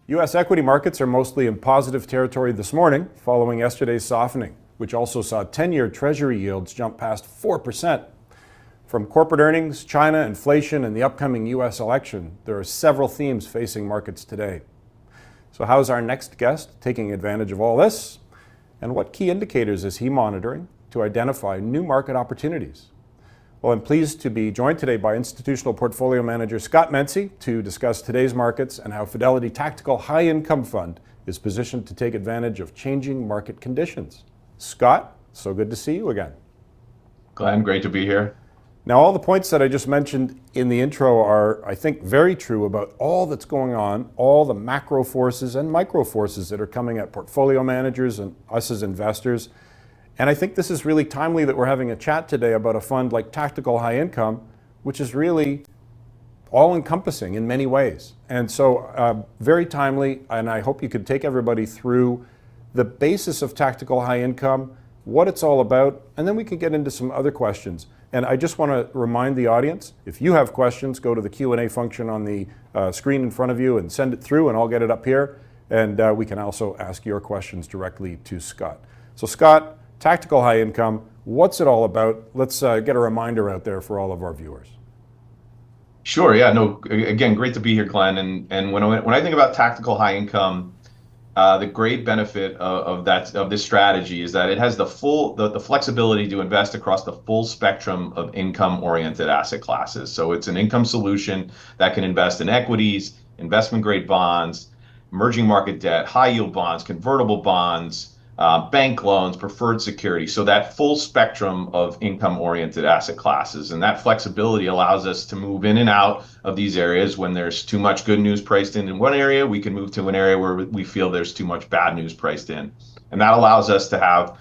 U.S. equity markets are mostly in positive territory this morning, following yesterday's softening, which also saw 10-year Treasury yields jump past 4%. From corporate earnings, China, inflation, and the upcoming U.S. election, there are several themes facing markets today. So how's our next guest taking advantage of all this? And what key indicators is he monitoring to identify new market opportunities? Well, I'm pleased to be joined today by institutional portfolio manager Scott Mensi to discuss today's markets and how Fidelity Tactical High Income Fund is positioned to take advantage of changing market conditions. Scott, so good to see you again. Glenn, great to be here. Now, all the points that I just mentioned in the intro are, I think, very true about all that's going on, all the macro forces and micro forces that are coming at portfolio managers and us as investors. And I think this is really timely that we're having a chat today about a fund like Tactical High Income, which is really all-encompassing in many ways. And so very timely, and I hope you could take everybody through the basis of Tactical High Income, what it's all about, and then we can get into some other questions. And I just want to remind the audience, if you have questions, go to the Q&A function on the screen in front of you and send it through, and I'll get it up here. And we can also ask your questions directly to Scott. So Scott, Tactical High Income, what's it all about? Let's get a reminder out there for all of our viewers. Sure, yeah, no, again, great to be here, Glenn. And when I think about Tactical High Income, the great benefit of this strategy is that it has the flexibility to invest across the full spectrum of income-oriented asset classes. So it's an income solution that can invest in equities, investment-grade bonds, emerging market debt, high-yield bonds, convertible bonds, bank loans, preferred securities. So that full spectrum of income-oriented asset classes. And that flexibility allows us to move in and out of these areas. When there's too much good news priced in one area, we can move to an area where we feel there's too much bad news priced in. And that allows us to have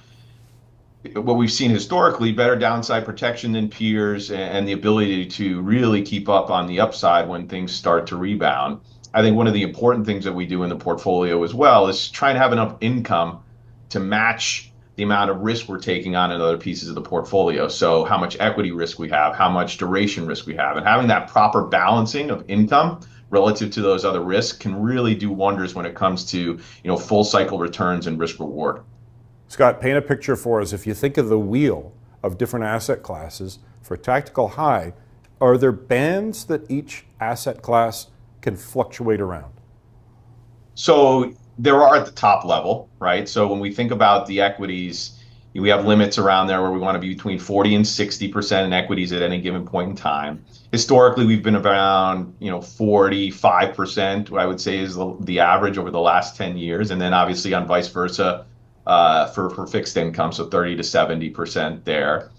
what we've seen historically, better downside protection than peers, and the ability to really keep up on the upside when things start to rebound. I think one of the important things that we do in the portfolio as well is try and have enough income to match the amount of risk we're taking on in other pieces of the portfolio. So how much equity risk we have, how much duration risk we have, and having that proper balancing of income relative to those other risks can really do wonders when it comes to, full cycle returns and risk reward. Scott, paint a picture for us. If you think of the wheel of different asset classes for Tactical High, are there bands that each asset class can fluctuate around? So there are at the top level, right? So when we think about the equities, we have limits around there where we want to be between 40 and 60% in equities at any given point in time. Historically, we've been around 45%, I would say, is the average over the last 10 years. And then obviously on vice versa for fixed income, so 30 to 70% there.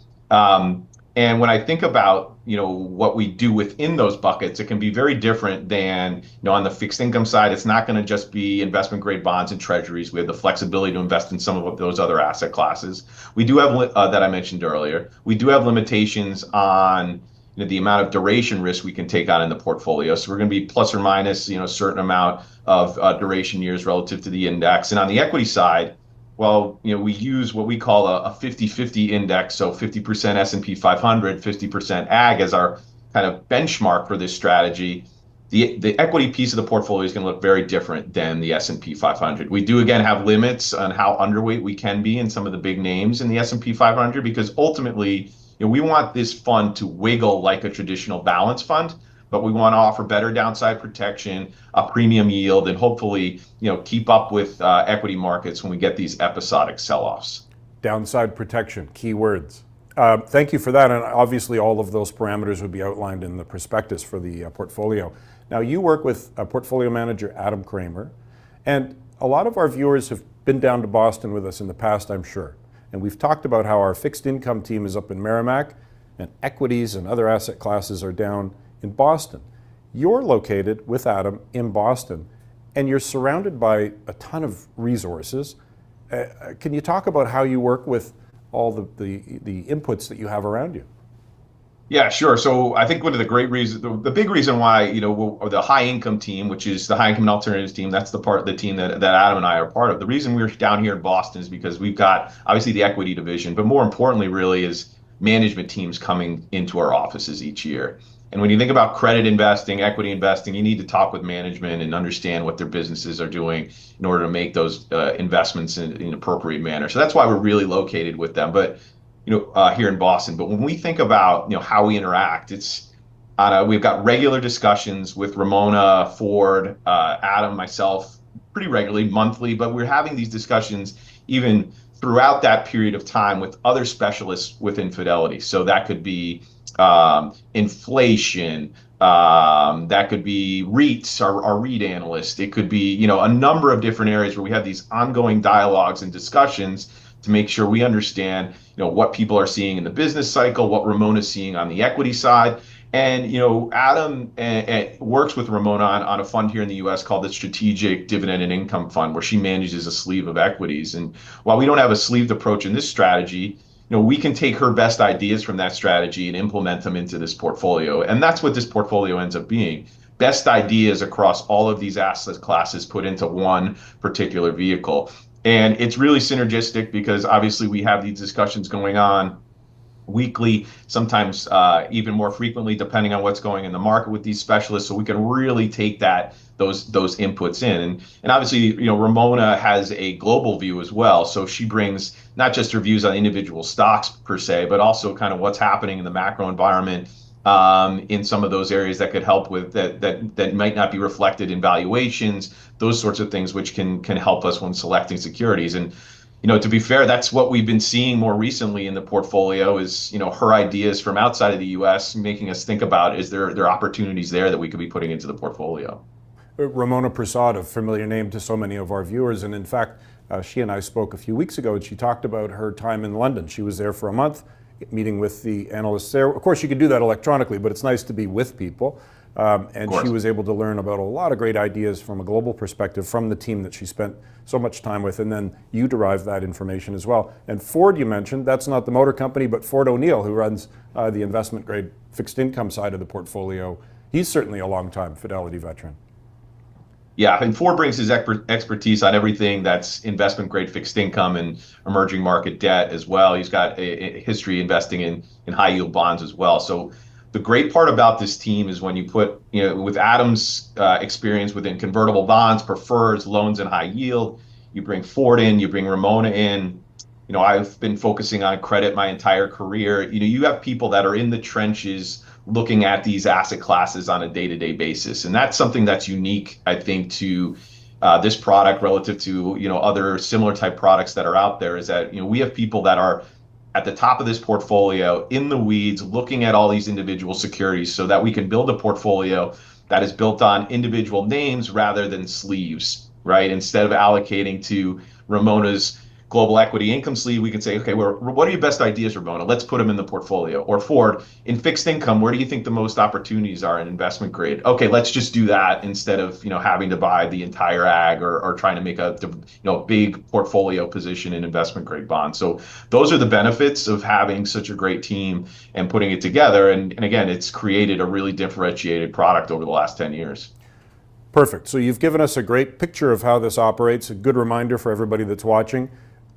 And when I think about what we do within those buckets, it can be very different than on the fixed income side. It's not going to just be investment grade bonds and treasuries. We have the flexibility to invest in some of those other asset classes. We do have that I mentioned earlier. We do have limitations on the amount of duration risk we can take on in the portfolio. So we're going to be plus or minus a certain amount of duration years relative to the index. And on the equity side, well, we use what we call a 50-50 index, so 50% S&P 500, 50% AG as our kind of benchmark for this strategy. The equity piece of the portfolio is going to look very different than the S&P 500. We do, again, have limits on how underweight we can be in some of the big names in the S&P 500 because ultimately, we want this fund to wiggle like a traditional balance fund, but we want to offer better downside protection, a premium yield, and hopefully, keep up with equity markets when we get these episodic sell-offs. Downside protection, key words. Thank you for that. And obviously, all of those parameters would be outlined in the prospectus for the portfolio. Now, you work with portfolio manager Adam Kramer, and a lot of our viewers have been down to Boston with us in the past, I'm sure. And we've talked about how our fixed income team is up in Merrimack, and equities and other asset classes are down in Boston. You're located with Adam in Boston, and you're surrounded by a ton of resources. Can you talk about how you work with all the inputs that you have around you? Yeah, sure. So I think one of the great reasons, the big reason why, the high income team, which is the high income and alternatives team, that's the part of the team that Adam and I are part of. The reason we're down here in Boston is because we've got obviously the equity division, but more importantly, really is management teams coming into our offices each year. And when you think about credit investing, equity investing, you need to talk with management and understand what their businesses are doing in order to make those investments in an appropriate manner. So that's why we're really located with them, but here in Boston. But when we think about how we interact, we've got regular discussions with Ramona, Ford, Adam, myself, pretty regularly, monthly. But we're having these discussions even throughout that period of time with other specialists within Fidelity. So that could be inflation, that could be REITs, our REIT analyst. It could be, a number of different areas where we have these ongoing dialogues and discussions to make sure we understand, what people are seeing in the business cycle, what Ramona's seeing on the equity side. And Adam works with Ramona on a fund here in the U.S. called the Strategic Dividend and Income Fund, where she manages a sleeve of equities. And while we don't have a sleeved approach in this strategy, we can take her best ideas from that strategy and implement them into this portfolio. And that's what this portfolio ends up being. Best ideas across all of these asset classes put into one particular vehicle. And it's really synergistic because obviously we have these discussions going on weekly, sometimes even more frequently, depending on what's going in the market with these specialists. So we can really take those inputs in. And obviously, Ramona has a global view as well. So she brings not just her views on individual stocks per se, but also kind of what's happening in the macro environment in some of those areas that could help with that might not be reflected in valuations, those sorts of things, which can help us when selecting securities. And to be fair, that's what we've been seeing more recently in the portfolio is, her ideas from outside of the U.S. making us think about, is there opportunities there that we could be putting into the portfolio? Ramona Prasad, a familiar name to so many of our viewers. And in fact, she and I spoke a few weeks ago and she talked about her time in London. She was there for a month, meeting with the analysts there. Of course, you could do that electronically, but it's nice to be with people. And she was able to learn about a lot of great ideas from a global perspective from the team that she spent so much time with. And then you derive that information as well. And Ford, you mentioned, that's not the motor company, but Ford O'Neill, who runs the investment grade fixed income side of the portfolio. He's certainly a long-time Fidelity veteran. Yeah, and Ford brings his expertise on everything that's investment grade fixed income and emerging market debt as well. He's got a history investing in high yield bonds as well. So the great part about this team is when you put, with Adam's experience within convertible bonds, prefers, loans, and high yield, you bring Ford in, you bring Ramona in. I've been focusing on credit my entire career. You have people that are in the trenches looking at these asset classes on a day-to-day basis. And that's something that's unique, I think, to this product relative to, other similar type products that are out there, is that, we have people that are at the top of this portfolio in the weeds, looking at all these individual securities so that we can build a portfolio that is built on individual names rather than sleeves, right? Instead of allocating to Ramona's global equity income sleeve, we can say, okay, what are your best ideas, Ramona? Let's put them in the portfolio. Or Ford, in fixed income, where do you think the most opportunities are in investment grade? Okay, let's just do that instead of having to buy the entire ag or trying to make a big portfolio position in investment grade bonds. So those are the benefits of having such a great team and putting it together. And again, it's created a really differentiated product over the last 10 years. Perfect. So you've given us a great picture of how this operates, a good reminder for everybody that's watching.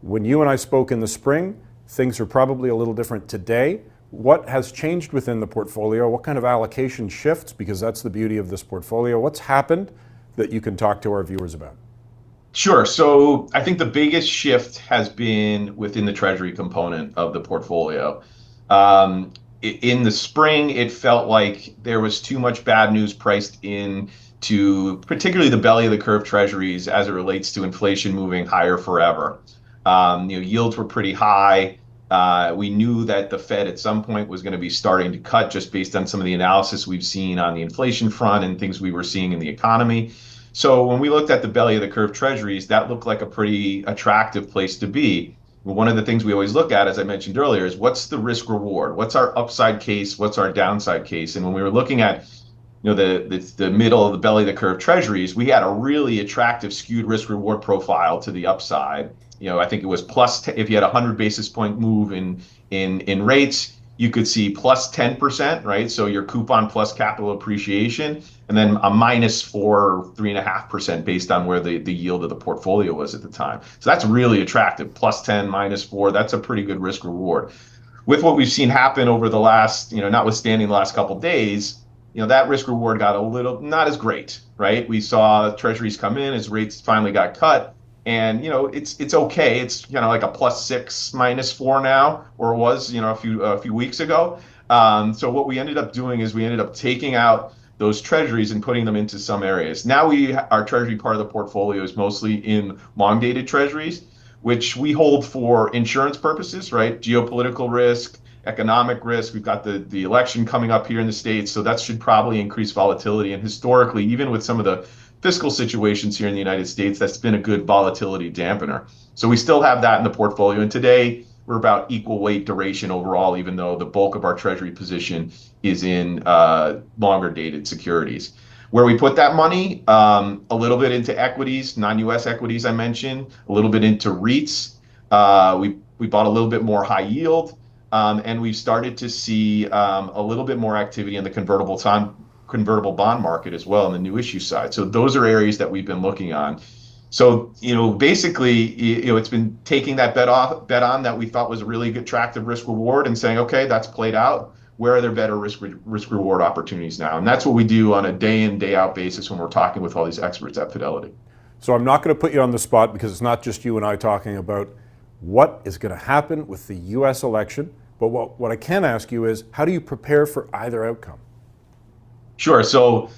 When you and I spoke in the spring, things are probably a little different today. What has changed within the portfolio? What kind of allocation shifts? Because that's the beauty of this portfolio. What's happened that you can talk to our viewers about? Sure. So I think the biggest shift has been within the treasury component of the portfolio. In the spring, it felt like there was too much bad news priced in to particularly the belly of the curve treasuries as it relates to inflation moving higher forever. Yields were pretty high. We knew that the Fed at some point was going to be starting to cut just based on some of the analysis we've seen on the inflation front and things we were seeing in the economy. So when we looked at the belly of the curve treasuries, that looked like a pretty attractive place to be. One of the things we always look at, as I mentioned earlier, is what's the risk reward? What's our upside case? What's our downside case? And when we were looking at the middle of the belly of the curve treasuries, we had a really attractive skewed risk reward profile to the upside. I think it was if you had a 100 basis point move in rates, you could see plus 10%, right? So your coupon plus capital appreciation, and then a -4, 3.5% based on where the yield of the portfolio was at the time. So that's really attractive. Plus 10, -4, that's a pretty good risk reward. with what we've seen happen over the last, notwithstanding the last couple of days, that risk reward got a little not as great, right? We saw treasuries come in as rates finally got cut. And it's okay. It's like a +6, -4 now, or it was a few weeks ago. So what we ended up doing is we ended up taking out those treasuries and putting them into some areas. Now our treasury part of the portfolio is mostly in long dated treasuries, which we hold for insurance purposes, right? Geopolitical risk, economic risk. We've got the election coming up here in the States, so that should probably increase volatility. And historically, even with some of the fiscal situations here in the United States, that's been a good volatility dampener. So we still have that in the portfolio. And today, we're about equal weight duration overall, even though the bulk of our treasury position is in longer dated securities. Where we put that money, a little bit into equities, non-US equities I mentioned, a little bit into REITs. We bought a little bit more high yield, and we've started to see a little bit more activity in the convertible bond market as well on the new issue side. So those are areas that we've been looking on. So, basically, it's been taking that bet on that we thought was a really good attractive risk reward and saying, okay, that's played out. Where are there better risk reward opportunities now? And that's what we do on a day in, day out basis when we're talking with all these experts at Fidelity. So I'm not going to put you on the spot because it's not just you and I talking about what is going to happen with the US election. But what I can ask you is, how do you prepare for either outcome? Sure. So,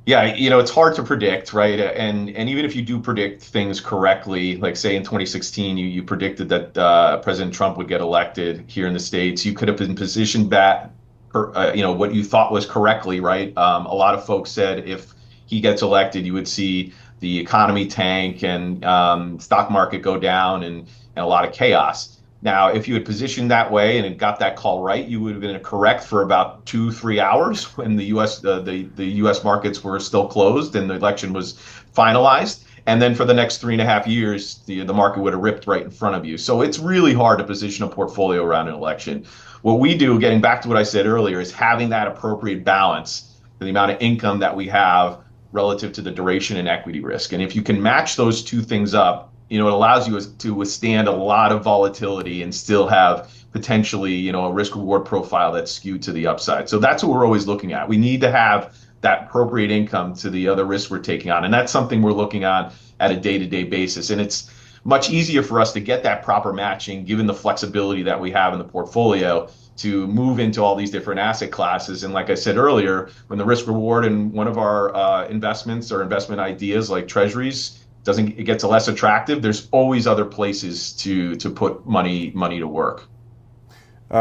yeah, it's hard to predict, right? And even if you do predict things correctly, like say in 2016, you predicted that President Trump would get elected here in the States, you could have been positioned that, what you thought was correctly, right? A lot of folks said if he gets elected, you would see the economy tank and stock market go down and a lot of chaos. Now, if you had positioned that way and had got that call right, you would have been correct for about 2-3 hours when the U.S. markets were still closed and the election was finalized. And then for the next 3.5 years, the market would have ripped right in front of you. So it's really hard to position a portfolio around an election. What we do, getting back to what I said earlier, is having that appropriate balance for the amount of income that we have relative to the duration and equity risk. And if you can match those two things up, it allows you to withstand a lot of volatility and still have potentially, a risk reward profile that's skewed to the upside. So that's what we're always looking at. We need to have that appropriate income to the other risks we're taking on. And that's something we're looking on at a day-to-day basis. And it's much easier for us to get that proper matching given the flexibility that we have in the portfolio to move into all these different asset classes. And like I said earlier, when the risk reward in one of our investments or investment ideas like treasuries it gets less attractive, there's always other places to put money to work.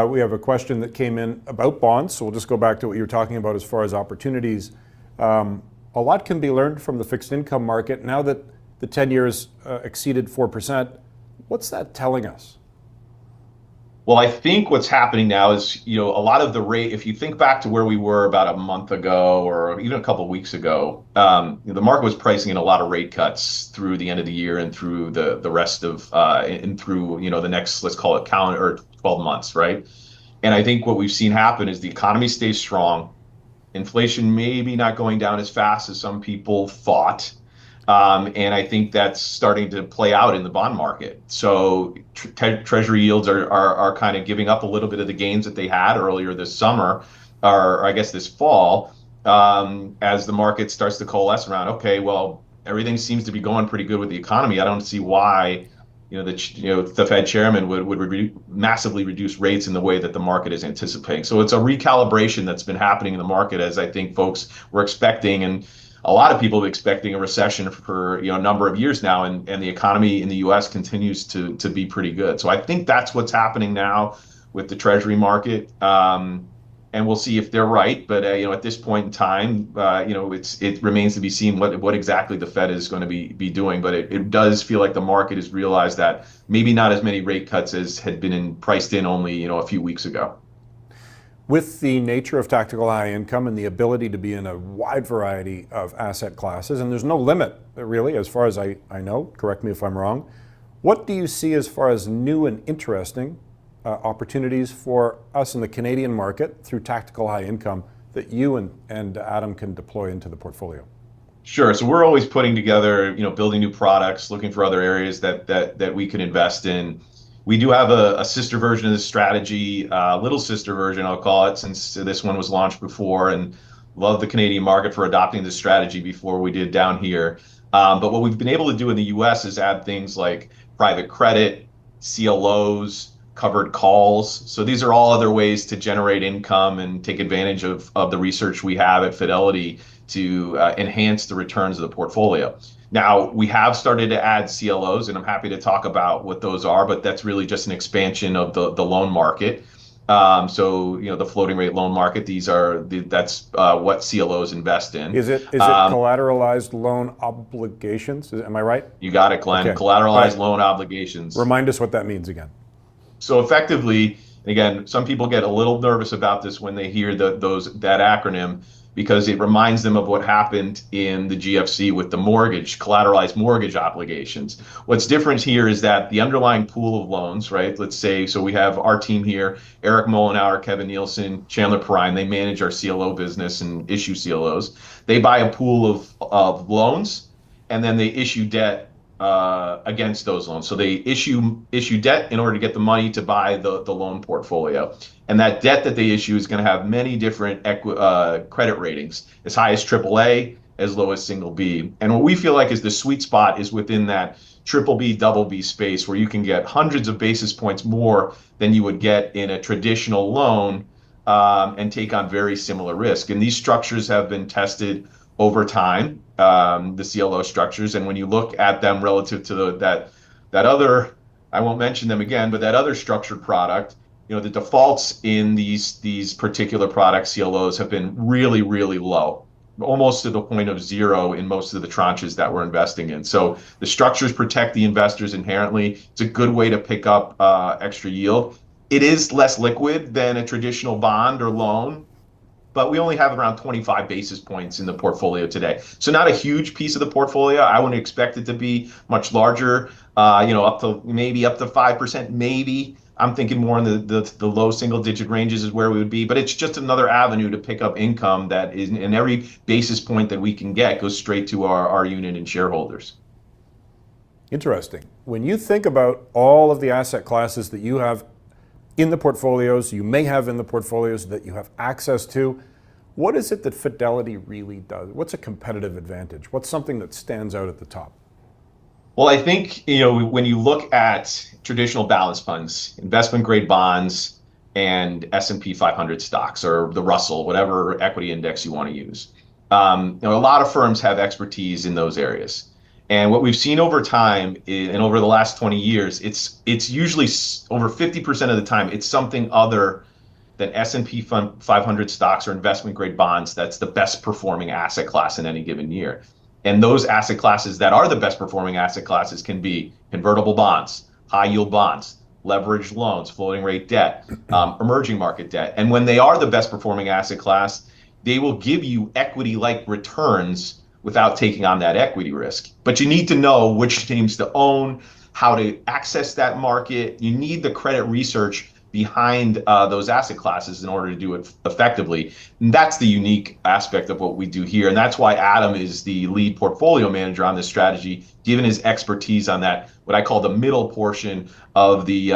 We have a question that came in about bonds, so we'll just go back to what you were talking about as far as opportunities. A lot can be learned from the fixed income market. Now that the 10 years exceeded 4%, what's that telling us? Well, I think what's happening now is, a lot of the rate, if you think back to where we were about a month ago or even a couple of weeks ago, the market was pricing in a lot of rate cuts through the end of the year and through the rest of, and through, the next, let's call it calendar or 12 months, right? And I think what we've seen happen is the economy stays strong. Inflation maybe not going down as fast as some people thought. And I think that's starting to play out in the bond market. So treasury yields are kind of giving up a little bit of the gains that they had earlier this summer, or I guess this fall, as the market starts to coalesce around, okay, well, everything seems to be going pretty good with the economy. I don't see why, the Fed chairman would massively reduce rates in the way that the market is anticipating. So it's a recalibration that's been happening in the market, as I think folks were expecting, and a lot of people expecting a recession for a number of years now, and the economy in the U.S. continues to be pretty good. So I think that's what's happening now with the Treasury market, and we'll see if they're right. But at this point in time, it remains to be seen what exactly the Fed is going to be doing. But it does feel like the market has realized that maybe not as many rate cuts as had been priced in only a few weeks ago. With the nature of tactical high income and the ability to be in a wide variety of asset classes, and there's no limit really as far as I know, correct me if I'm wrong, what do you see as far as new and interesting opportunities for us in the Canadian market through tactical high income that you and Adam can deploy into the portfolio? Sure. So we're always putting together, building new products, looking for other areas that we can invest in. We do have a sister version of this strategy, little sister version, I'll call it, since this one was launched before, and love the Canadian market for adopting this strategy before we did down here. But what we've been able to do in the US is add things like private credit, CLOs, covered calls. So these are all other ways to generate income and take advantage of the research we have at Fidelity to enhance the returns of the portfolio. Now, we have started to add CLOs, and I'm happy to talk about what those are, but that's really just an expansion of the loan market. So, the floating rate loan market, that's what CLOs invest in. Is it collateralized loan obligations? Am I right? You got it, Glenn. Okay. Collateralized loan obligations. Remind us what that means again. So effectively, again, some people get a little nervous about this when they hear that acronym, because it reminds them of what happened in the GFC with the collateralized mortgage obligations. What's different here is that the underlying pool of loans, right? Let's say, so we have our team here, Eric Mollenauer, Kevin Nielsen, Chandler Perrine, they manage our CLO business and issue CLOs. They buy a pool of loans, and then they issue debt against those loans. So they issue debt in order to get the money to buy the loan portfolio. And that debt that they issue is going to have many different credit ratings, as high as AAA, as low as single B. And what we feel like is the sweet spot is within that triple B, double B space, where you can get hundreds of basis points more than you would get in a traditional loan, and take on very similar risk. And these structures have been tested over time, the CLO structures. And when you look at them relative to that other, I won't mention them again, but that other structured product, the defaults in these particular product CLOs have been really, really low, almost to the point of zero in most of the tranches that we're investing in. So the structures protect the investors inherently. It's a good way to pick up extra yield. It is less liquid than a traditional bond or loan, but we only have around 25 basis points in the portfolio today. So not a huge piece of the portfolio. I wouldn't expect it to be much larger, up to 5%, maybe. I'm thinking more in the low single digit ranges is where we would be, but it's just another avenue to pick up income that is, in every basis point that we can get goes straight to our unit and shareholders. Interesting. When you think about all of the asset classes that you have in the portfolios, you may have in the portfolios that you have access to, what is it that Fidelity really does? What's a competitive advantage? What's something that stands out at the top? Well, I think, when you look at traditional balance funds, investment grade bonds, and S&P 500 stocks, or the Russell, whatever equity index you want to use, a lot of firms have expertise in those areas. And what we've seen over time, and over the last 20 years, it's usually over 50% of the time, it's something other than S&P 500 stocks or investment grade bonds that's the best performing asset class in any given year. And those asset classes that are the best performing asset classes can be convertible bonds, high yield bonds, leveraged loans, floating rate debt, emerging market debt. And when they are the best performing asset class, they will give you equity-like returns without taking on that equity risk. But you need to know which names to own, how to access that market. You need the credit research behind those asset classes in order to do it effectively. And that's the unique aspect of what we do here. And that's why Adam is the lead portfolio manager on this strategy, given his expertise on that, what I call the middle portion of the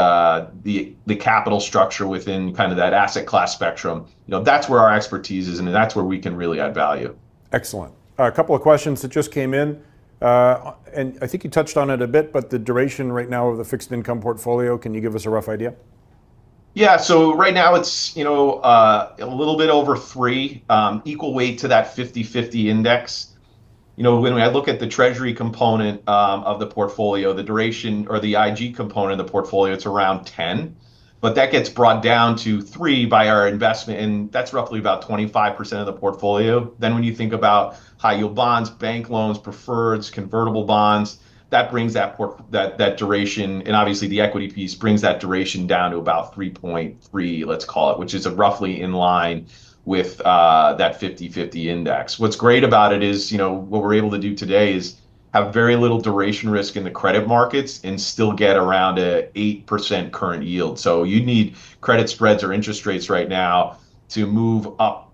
capital structure within kind of that asset class spectrum. That's where our expertise is, and that's where we can really add value. Excellent. A couple of questions that just came in. And I think you touched on it a bit, but the duration right now of the fixed income portfolio, can you give us a rough idea? Yeah, so right now it's, a little bit over 3, equal weight to that 50-50 index. When I look at the treasury component of the portfolio, the duration, or the IG component of the portfolio, it's around 10. But that gets brought down to 3 by our investment, and that's roughly about 25% of the portfolio. Then when you think about high yield bonds, bank loans, preferreds, convertible bonds, that brings that duration, and obviously the equity piece brings that duration down to about 3.3, let's call it, which is roughly in line with that 50-50 index. What's great about it is, what we're able to do today is have very little duration risk in the credit markets and still get around a 8% current yield. So you need credit spreads or interest rates right now to move up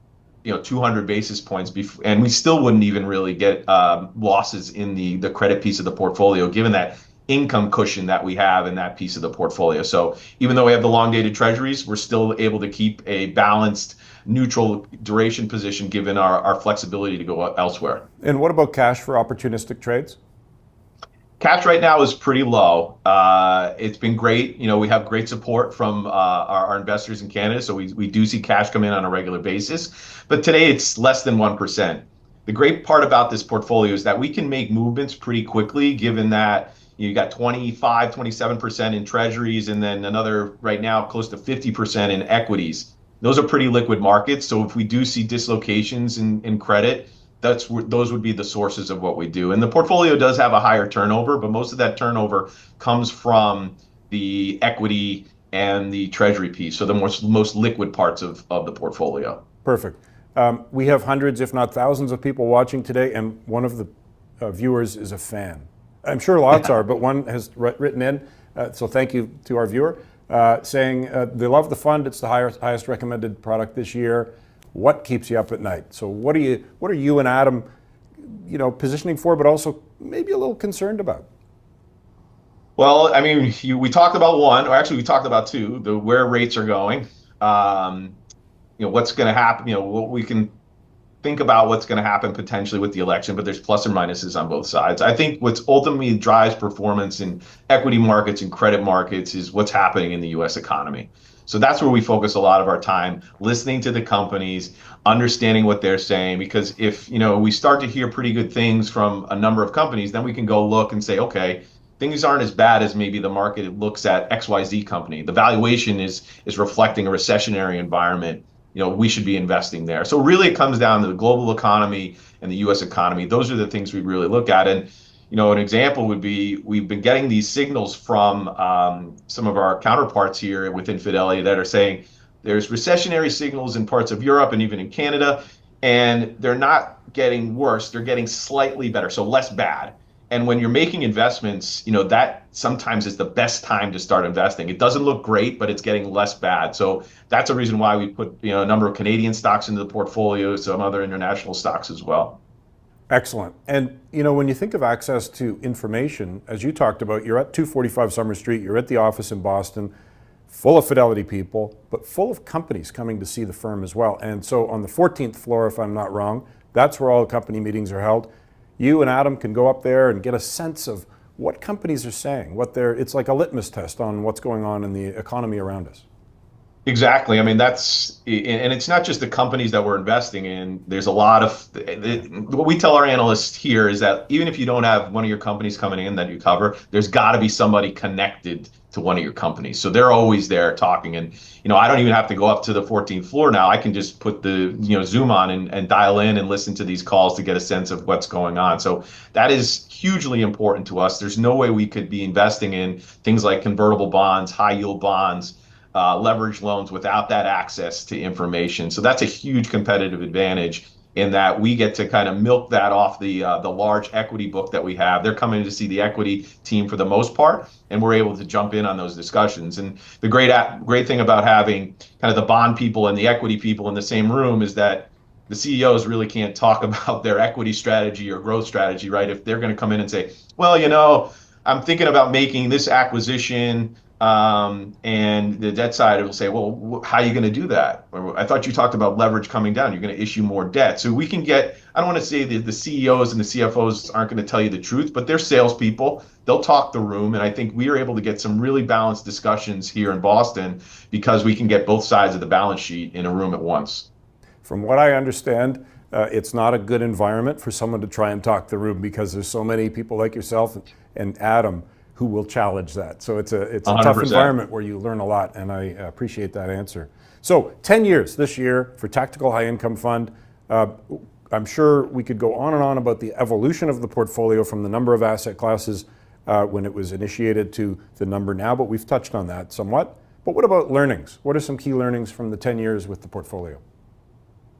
200 basis points, and we still wouldn't even really get losses in the credit piece of the portfolio, given that income cushion that we have in that piece of the portfolio. So even though we have the long dated treasuries, we're still able to keep a balanced, neutral duration position given our flexibility to go elsewhere. And what about cash for opportunistic trades? Cash right now is pretty low. It's been great. We have great support from our investors in Canada, so we do see cash come in on a regular basis. But today it's less than 1%. The great part about this portfolio is that we can make movements pretty quickly, given that you got 25, 27% in treasuries, and then another right now close to 50% in equities. Those are pretty liquid markets. So if we do see dislocations in credit, those would be the sources of what we do. And the portfolio does have a higher turnover, but most of that turnover comes from the equity and the treasury piece, so the most liquid parts of the portfolio. Perfect. We have hundreds, if not thousands, of people watching today, and one of the viewers is a fan. I'm sure lots are, but one has written in, so thank you to our viewer, saying they love the fund. It's the highest recommended product this year. What keeps you up at night? So what are you and Adam, positioning for, but also maybe a little concerned about? Well, I mean, we talked about one, or actually we talked about two, where rates are going. What's going to happen, what we can think about what's going to happen potentially with the election, but there's plus and minuses on both sides. I think what's ultimately drives performance in equity markets and credit markets is what's happening in the US economy. So that's where we focus a lot of our time, listening to the companies, understanding what they're saying, because if we start to hear pretty good things from a number of companies, then we can go look and say, okay, things aren't as bad as maybe the market looks at XYZ company. The valuation is reflecting a recessionary environment. We should be investing there. So really it comes down to the global economy and the US economy. Those are the things we really look at. And an example would be we've been getting these signals from some of our counterparts here within Fidelity that are saying there's recessionary signals in parts of Europe and even in Canada, and they're not getting worse. They're getting slightly better, so less bad. And when you're making investments, that sometimes is the best time to start investing. It doesn't look great, but it's getting less bad. So that's a reason why we put a number of Canadian stocks into the portfolio, some other international stocks as well. Excellent. And when you think of access to information, as you talked about, you're at 245 Summer Street, you're at the office in Boston, full of Fidelity people, but full of companies coming to see the firm as well. And so on the 14th floor, if I'm not wrong, that's where all the company meetings are held. You and Adam can go up there and get a sense of what companies are saying, it's like a litmus test on what's going on in the economy around us. Exactly. I mean, and it's not just the companies that we're investing in. There's a lot of, what we tell our analysts here is that even if you don't have one of your companies coming in that you cover, there's got to be somebody connected to one of your companies. So they're always there talking. And, I don't even have to go up to the 14th floor now. I can just put the, Zoom on and dial in and listen to these calls to get a sense of what's going on. So that is hugely important to us. There's no way we could be investing in things like convertible bonds, high yield bonds, leverage loans without that access to information. So that's a huge competitive advantage in that we get to kind of milk that off the large equity book that we have. They're coming to see the equity team for the most part, and we're able to jump in on those discussions. And the great thing about having kind of the bond people and the equity people in the same room is that the CEOs really can't talk about their equity strategy or growth strategy, right? If they're going to come in and say, well, I'm thinking about making this acquisition, and the debt side will say, well, how are you going to do that? Or, I thought you talked about leverage coming down. You're going to issue more debt. So we can get, I don't want to say that the CEOs and the CFOs aren't going to tell you the truth, but they're salespeople. They'll talk the room. And I think we are able to get some really balanced discussions here in Boston because we can get both sides of the balance sheet in a room at once. From what I understand, it's not a good environment for someone to try and talk the room because there's so many people like yourself and Adam who will challenge that. So it's a tough environment where you learn a lot, and I appreciate that answer. So 10 years this year for Tactical High Income Fund. I'm sure we could go on and on about the evolution of the portfolio from the number of asset classes when it was initiated to the number now, but we've touched on that somewhat. But what about learnings? What are some key learnings from the 10 years with the portfolio?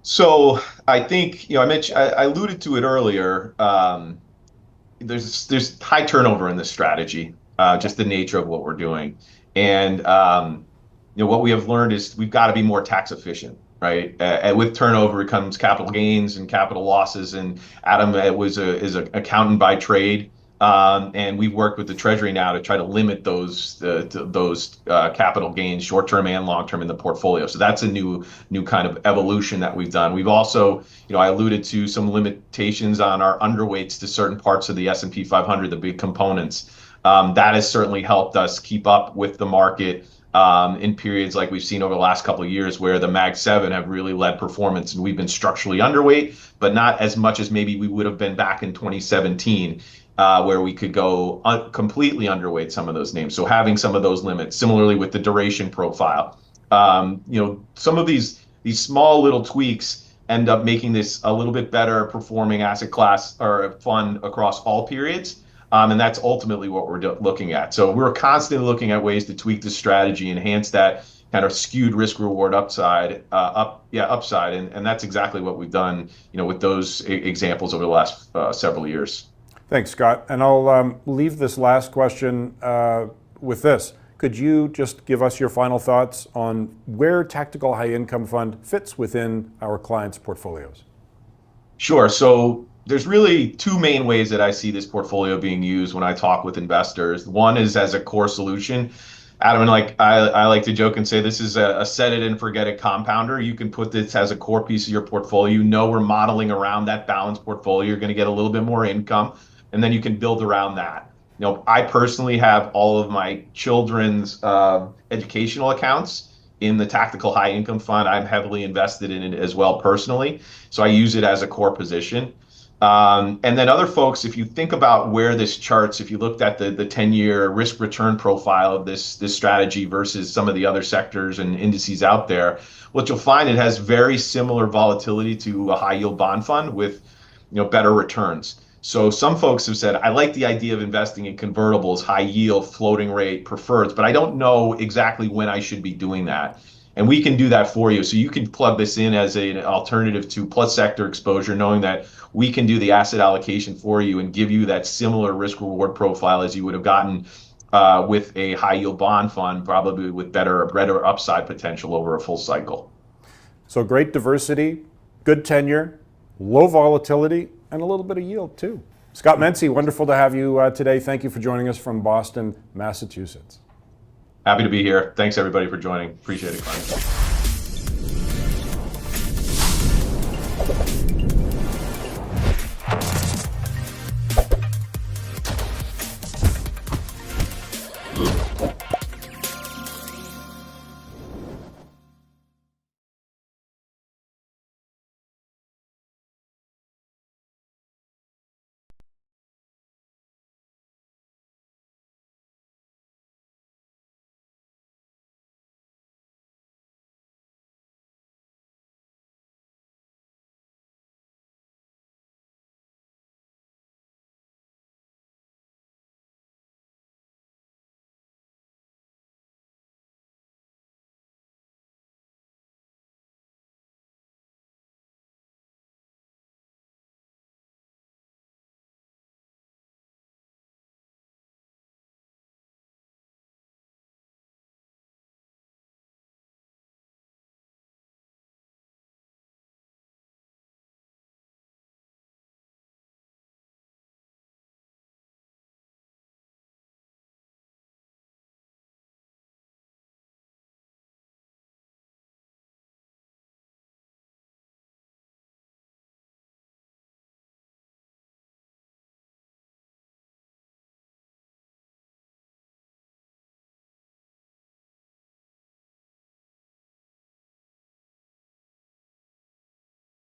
So I think, I alluded to it earlier. There's high turnover in this strategy, just the nature of what we're doing. And what we have learned is we've got to be more tax efficient, right? And with turnover comes capital gains and capital losses. And Adam is an accountant by trade. And we've worked with the Treasury now to try to limit those capital gains, short-term and long-term, in the portfolio. So that's a new kind of evolution that we've done. We've also, I alluded to some limitations on our underweights to certain parts of the S&P 500, the big components. That has certainly helped us keep up with the market in periods like we've seen over the last couple of years, where the Mag 7 have really led performance, and we've been structurally underweight, but not as much as maybe we would have been back in 2017. Where we could go completely underweight some of those names. So having some of those limits, similarly with the duration profile, some of these small little tweaks end up making this a little bit better performing asset class or fund across all periods. And that's ultimately what we're looking at. So we're constantly looking at ways to tweak the strategy, enhance that kind of skewed risk reward upside, upside. And that's exactly what we've done, with those examples over the last several years. Thanks, Scott. And I'll leave this last question with this. Could you just give us your final thoughts on where Tactical High Income Fund fits within our clients' portfolios? Sure. So there's really two main ways that I see this portfolio being used when I talk with investors. One is as a core solution. Adam, and I like to joke and say this is a set it and forget it compounder. You can put this as a core piece of your portfolio. We're modeling around that balanced portfolio. You're going to get a little bit more income, and then you can build around that. I personally have all of my children's educational accounts in the Tactical High Income Fund. I'm heavily invested in it as well personally, so I use it as a core position. And then other folks, if you think about where this charts, if you looked at the 10-year risk return profile of this strategy versus some of the other sectors and indices out there, what you'll find, it has very similar volatility to a high yield bond fund with better returns. So some folks have said, I like the idea of investing in convertibles, high yield, floating rate, preferreds, but I don't know exactly when I should be doing that. And we can do that for you. So you can plug this in as an alternative to plus sector exposure, knowing that we can do the asset allocation for you and give you that similar risk reward profile as you would have gotten with a high yield bond fund, probably with better upside potential over a full cycle. So great diversity, good tenure, low volatility, and a little bit of yield too. Scott Mensi, wonderful to have you today. Thank you for joining us from Boston, Massachusetts. Happy to be here. Thanks everybody for joining. Appreciate it, Glenn.